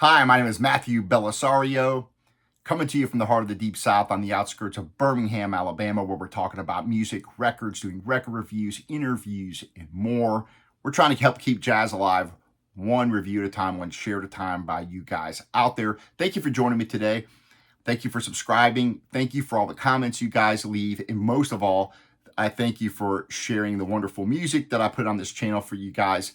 Hi, my name is Matthew Bellisario, coming to you from the heart of the Deep South on the outskirts of Birmingham, Alabama, where we're talking about music, records, doing record reviews, interviews, and more. We're trying to help keep jazz alive, one review at a time, one share at a time by you guys out there. Thank you for joining me today. Thank you for subscribing. Thank you for all the comments you guys leave. And most of all, I thank you for sharing the wonderful music that I put on this channel for you guys.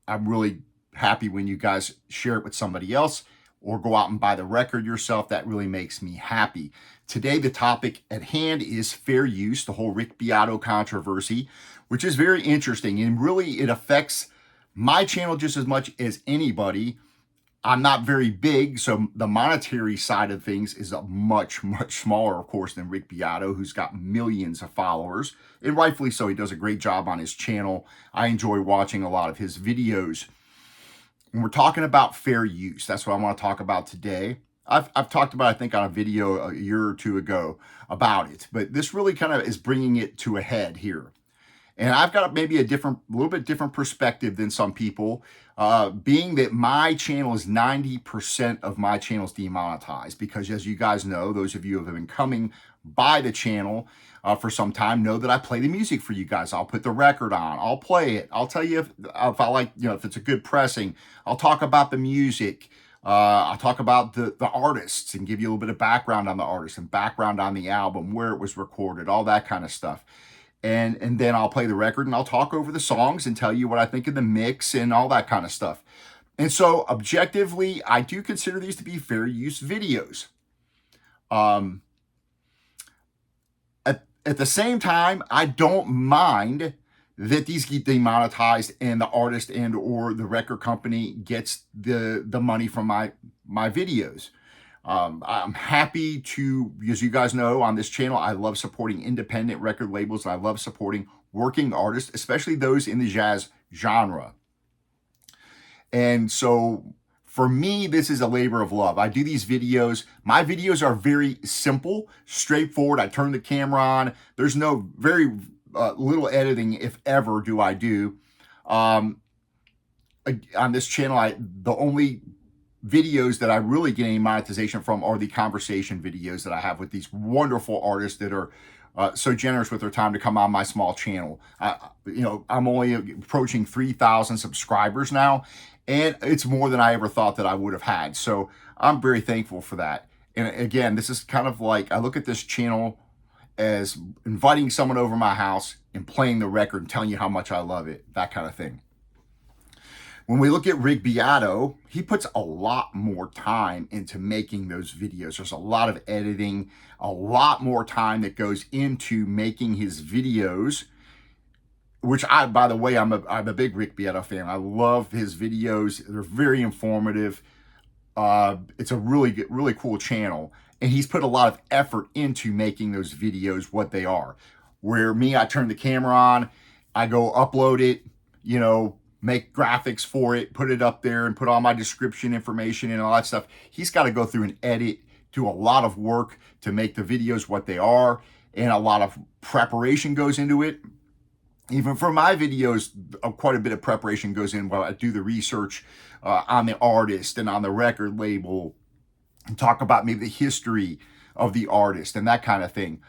I'm really happy when you guys share it with somebody else or go out and buy the record yourself. That really makes me happy. Today, the topic at hand is fair use, the whole Rick Beato controversy, which is very interesting. And really, it affects my channel just as much as anybody. I'm not very big, so the monetary side of things is a much smaller, of course, than Rick Beato, who's got millions of followers. And rightfully so, he does a great job on his channel. I enjoy watching a lot of his videos. And we're talking about fair use. That's what I want to talk about today. I've talked about, I think, on a video a year or two ago about it, but this really kind of is bringing it to a head here. And I've got maybe a little bit different perspective than some people, being that my channel is 90% of my channel is demonetized because, as you guys know, those of you who have been coming by the channel for some time know that I play the music for you guys. I'll put the record on. I'll play it. I'll tell you if I like, if it's a good pressing. I'll talk about the music. I'll talk about the artists and give you a little bit of background on the artist and background on the album, where it was recorded, all that kind of stuff. And then I'll play the record and I'll talk over the songs and tell you what I think of the mix and all that kind of stuff. And so objectively, I do consider these to be fair use videos. At the same time, I don't mind that these get demonetized and the artist and or the record company gets the money from my videos. I'm happy to, as you guys know, on this channel, I love supporting independent record labels. I love supporting working artists, especially those in the jazz genre. And so for me, this is a labor of love. I do these videos. My videos are very simple, straightforward. I turn the camera on. There's no very little editing, if ever, do I do. On this channel, the only videos that I really get any monetization from are the conversation videos that I have with these wonderful artists that are so generous with their time to come on my small channel. I'm only approaching 3,000 subscribers now, and it's more than I ever thought that I would have had. So I'm very thankful for that. And again, this is kind of like, I look at this channel as inviting someone over my house and playing the record and telling you how much I love it, that kind of thing. When we look at Rick Beato, he puts a lot more time into making those videos. There's a lot of editing, a lot more time that goes into making his videos, which by the way, I'm a big Rick Beato fan. I love his videos. They're very informative. It's a really cool channel. And he's put a lot of effort into making those videos what they are. Where me, I turn the camera on, I go upload it, make graphics for it, put it up there and put all my description information and all that stuff. He's got to go through and edit, do a lot of work to make the videos what they are, and a lot of preparation goes into it. Even for my videos, quite a bit of preparation goes in while I do the research on the artist and on the record label and talk about maybe the history of the artist and that kind of thing.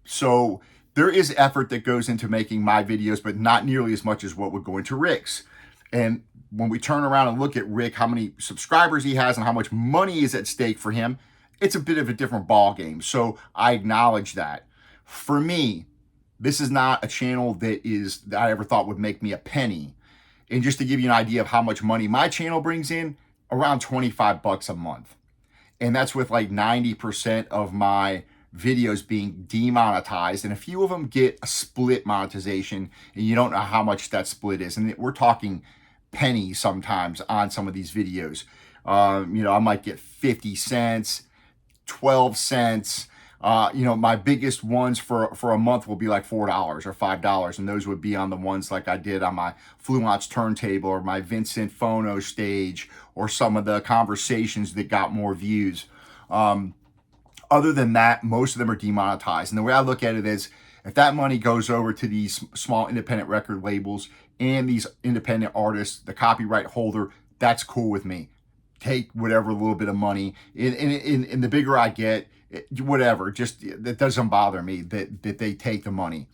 So there is effort that goes into making my videos, but not nearly as much as what would go into Rick's. And when we turn around and look at Rick, how many subscribers he has and how much money is at stake for him, it's a bit of a different ball game. So I acknowledge that. For me, this is not a channel that I ever thought would make me a penny. And just to give you an idea of how much money my channel brings in, around 25 bucks a month. And that's with like 90% of my videos being demonetized, and a few of them get a split monetization, and you don't know how much that split is. And we're talking pennies sometimes on some of these videos. I might get 50 cents, 12 cents. My biggest ones for a month will be like $4 or $5, and those would be on the ones like I did on my Fluence turntable or my Vincent phono stage or some of the conversations that got more views. Other than that, most of them are demonetized. And the way I look at it is, if that money goes over to these small independent record labels and these independent artists, the copyright holder, that's cool with me. take whatever little bit of money. And the bigger I get, whatever, just that doesn't bother me that they take the money.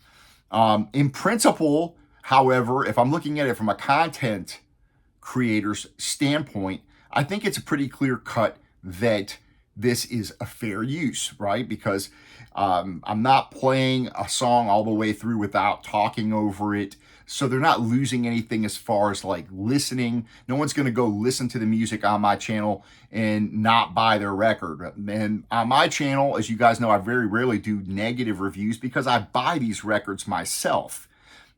In principle, however, if I'm looking at it from a content creator's standpoint, I think it's a pretty clear cut that this is a fair use, right? Because I'm not playing a song all the way through without talking over it. So they're not losing anything as far as like listening. No one's going to go listen to the music on my channel and not buy their record. And on my channel, as you guys know, I very rarely do negative reviews because I buy these records myself.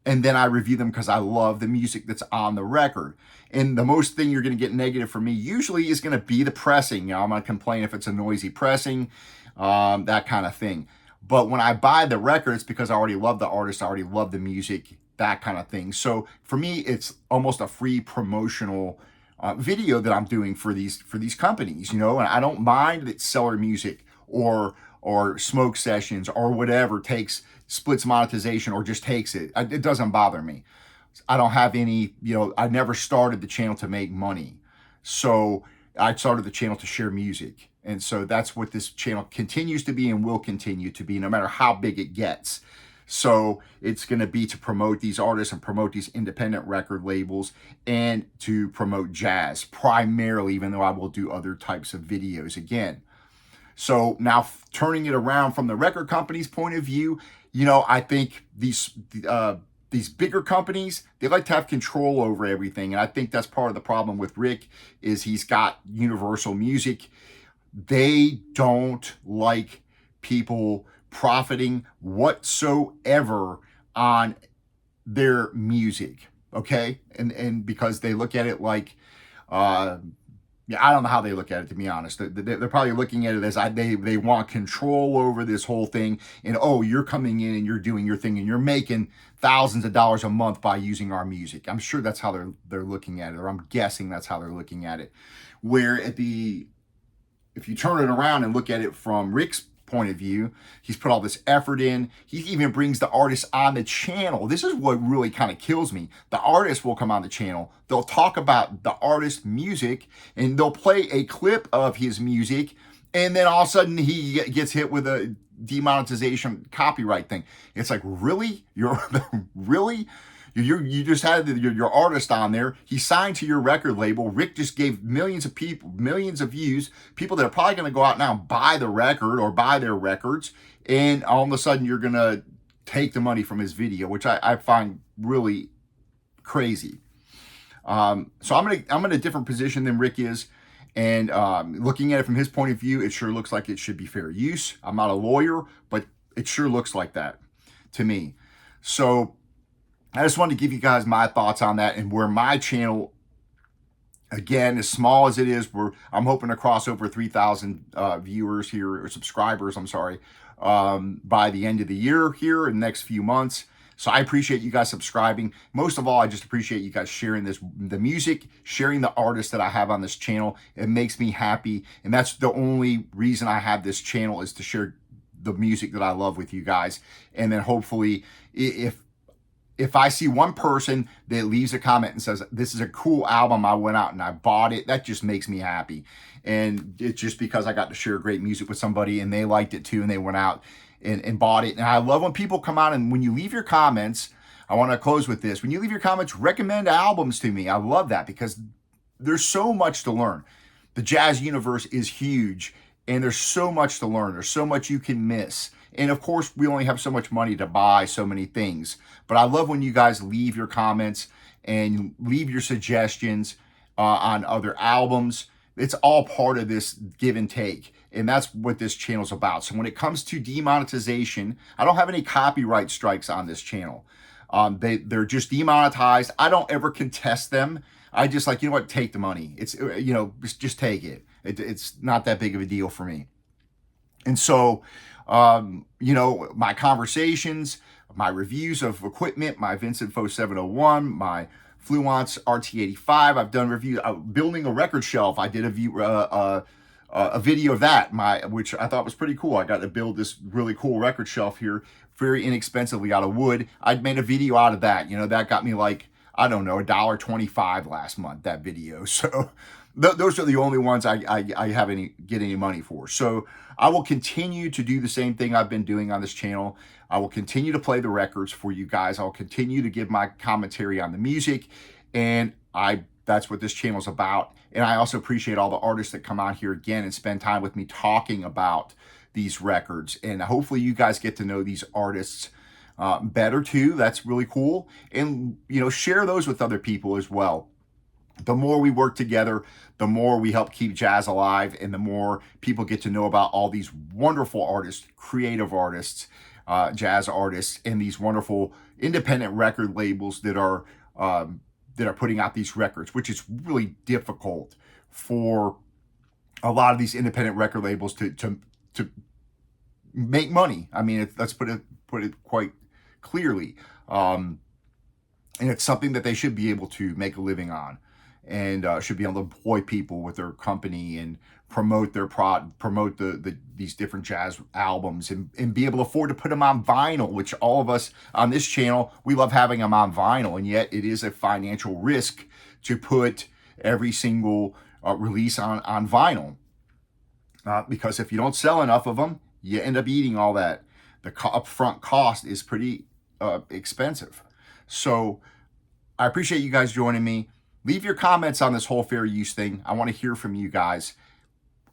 And then I review them because I love the music that's on the record. And the most thing you're going to get negative from me usually is going to be the pressing. You know, I'm going to complain if it's a noisy pressing, that kind of thing. But when I buy the record, it's because I already love the artist, I already love the music, that kind of thing. So for me, it's almost a free promotional video that I'm doing for these companies, you know. And I don't mind that Seller Music or Smoke Sessions or whatever splits monetization or just takes it. It doesn't bother me. I don't have any, you know, I never started the channel to make money. So I started the channel to share music. And so that's what this channel continues to be and will continue to be, no matter how big it gets. So it's going to be to promote these artists and promote these independent record labels and to promote jazz primarily, even though I will do other types of videos again. So now turning it around from the record company's point of view, you know, I think these bigger companies, they like to have control over everything. And I think that's part of the problem with Rick is he's got Universal Music. They don't like people profiting whatsoever on their music, okay? And because they look at it like, yeah, I don't know how they look at it, to be honest. They're probably looking at it as they want control over this whole thing. And, oh, you're coming in and you're doing your thing and you're making thousands of dollars a month by using our music. I'm sure that's how they're looking at it, or I'm guessing that's how they're looking at it. Where if you turn it around and look at it from Rick's point of view, he's put all this effort in. He even brings the artist on the channel. This is what really kind of kills me. The artist will come on the channel. They'll talk about the artist's music and they'll play a clip of his music. And then all of a sudden he gets hit with a demonetization copyright thing. It's like, really? Really? You just had your artist on there. He signed to your record label. Rick just gave millions of people, millions of views, people that are probably going to go out now and buy the record or buy their records. And all of a sudden you're going to take the money from his video, which I find really crazy. So I'm in a different position than Rick is. And looking at it from his point of view, it sure looks like it should be fair use. I'm not a lawyer, but it sure looks like that to me. So I just wanted to give you guys my thoughts on that and where my channel, again, as small as it is, I'm hoping to cross over 3,000 viewers here, or subscribers, I'm sorry, by the end of the year here in the next few months. So I appreciate you guys subscribing. Most of all, I just appreciate you guys sharing the music, sharing the artists that I have on this channel. It makes me happy. And that's the only reason I have this channel, is to share the music that I love with you guys. And then hopefully, if I see one person that leaves a comment and says, this is a cool album, I went out and I bought it, that just makes me happy. And it's just because I got to share great music with somebody and they liked it too and they went out and bought it. And I love when people come out, and when you leave your comments, I want to close with this. When you leave your comments, recommend albums to me. I love that because there's so much to learn. The jazz universe is huge and there's so much to learn. There's so much you can miss. And of course, we only have so much money to buy so many things. But I love when you guys leave your comments and leave your suggestions on other albums. It's all part of this give and take. And that's what this channel's about. So when it comes to demonetization, I don't have any copyright strikes on this channel. They're just demonetized. I don't ever contest them. I just like, you know what, take the money. It's, you know, just take it. It's not that big of a deal for me. And so, you know, my conversations, my reviews of equipment, my Vincent Fo 701, my Fluence RT85, I've done reviews, building a record shelf. I did a video of that, which I thought was pretty cool. I got to build this really cool record shelf here, very inexpensively out of wood. I'd made a video out of that. You know, that got me like, I don't know, $1.25 last month, that video. So those are the only ones I have get any money for. So I will continue to do the same thing I've been doing on this channel. I will continue to play the records for you guys. I'll continue to give my commentary on the music, and that's what this channel is about. And I also appreciate all the artists that come out here again and spend time with me talking about these records. And hopefully you guys get to know these artists better too. That's really cool. And, share those with other people as well. The more we work together, the more we help keep jazz alive, and the more people get to know about all these wonderful artists, creative artists, jazz artists, and these wonderful independent record labels that are putting out these records, which is really difficult for a lot of these independent record labels to make money. I mean, let's put it quite clearly, and it's something that they should be able to make a living on, and should be able to employ people with their company and promote their promote these different jazz albums, and be able to afford to put them on vinyl, which all of us on this channel, we love having them on vinyl, and yet it is a financial risk to put every single release on vinyl, because if you don't sell enough of them, you end up eating all that. The upfront cost is pretty expensive. So I appreciate you guys joining me. Leave your comments on this whole fair use thing. I want to hear from you guys.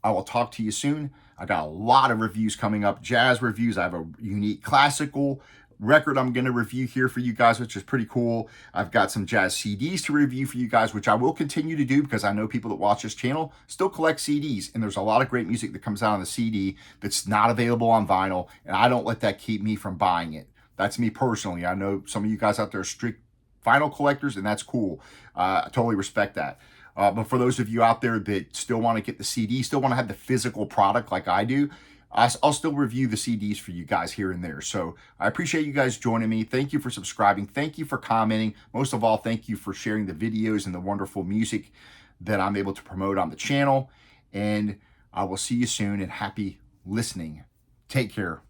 I will talk to you soon. I got a lot of reviews coming up, jazz reviews. I have a unique classical record I'm going to review here for you guys, which is pretty cool. I've got some jazz CDs to review for you guys, which I will continue to do because I know people that watch this channel still collect CDs, and there's a lot of great music that comes out on the CD that's not available on vinyl, and I don't let that keep me from buying it. That's me personally. I know some of you guys out there are strict vinyl collectors, and that's cool. I totally respect that. But for those of you out there that still want to get the CD, still want to have the physical product like I do, I'll still review the CDs for you guys here and there. So I appreciate you guys joining me. Thank you for subscribing. Thank you for commenting. Most of all, thank you for sharing the videos and the wonderful music that I'm able to promote on the channel. And I will see you soon, and happy listening. Take care.